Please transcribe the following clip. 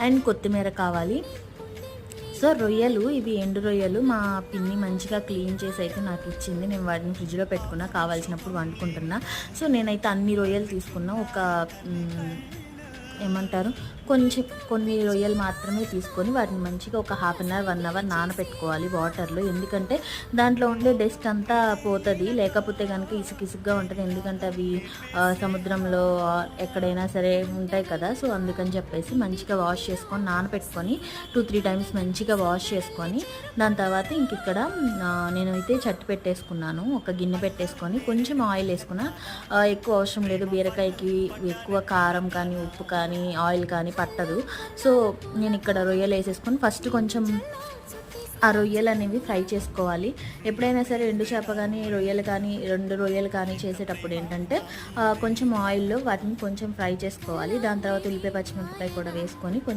And కొత్తిమీర కావాలి. So రొయ్యలు, ఇవి ఎండు రొయ్యలు మా పిన్ని మంచిగా క్లీన్ చేసి అయితే నాకు ఇచ్చింది. నేను వాటిని ఫ్రిడ్జ్లో పెట్టుకున్నా, కావాల్సినప్పుడు వండుకుంటున్నా. సో నేనైతే అన్ని రొయ్యలు తీసుకున్నా. ఏమంటారు, కొన్ని రొయ్యలు మాత్రమే తీసుకొని వాటిని మంచిగా ఒక హాఫ్ అన్ అవర్ 1 అవర్ నానబెట్టుకోవాలి వాటర్లో. ఎందుకంటే దాంట్లో ఉండే డస్ట్ అంతా పోతుంది, లేకపోతే కనుక ఇసుకిసుగ్గా ఉంటుంది. ఎందుకంటే అవి సముద్రంలో ఎక్కడైనా సరే ఉంటాయి కదా. సో అందుకని చెప్పేసి మంచిగా వాష్ చేసుకొని నానబెట్టుకొని 2-3 టైమ్స్ మంచిగా వాష్ చేసుకొని దాని తర్వాత ఇంక ఇక్కడ నేనైతే చట్టు పెట్టేసుకున్నాను. ఒక గిన్నె పెట్టేసుకొని కొంచెం ఆయిల్ వేసుకున్నా. ఎక్కువ అవసరం లేదు, బీరకాయకి ఎక్కువ కారం కానీ ఉప్పు కానీ ఆయిల్ కానీ పట్టదు. సో నేను ఇక్కడ రొయ్యలు వేసేసుకొని ఫస్ట్ కొంచెం ఆ రొయ్యలు అనేవి ఫ్రై చేసుకోవాలి. ఎప్పుడైనా సరే ఎండు చేప కానీ రొయ్యలు కానీ, 2 రొయ్యలు కానీ చేసేటప్పుడు ఏంటంటే కొంచెం ఆయిల్లో వాటిని కొంచెం ఫ్రై చేసుకోవాలి. దాని తర్వాత ఉల్లిపాయ పచ్చిమిరపకాయ కూడా వేసుకొని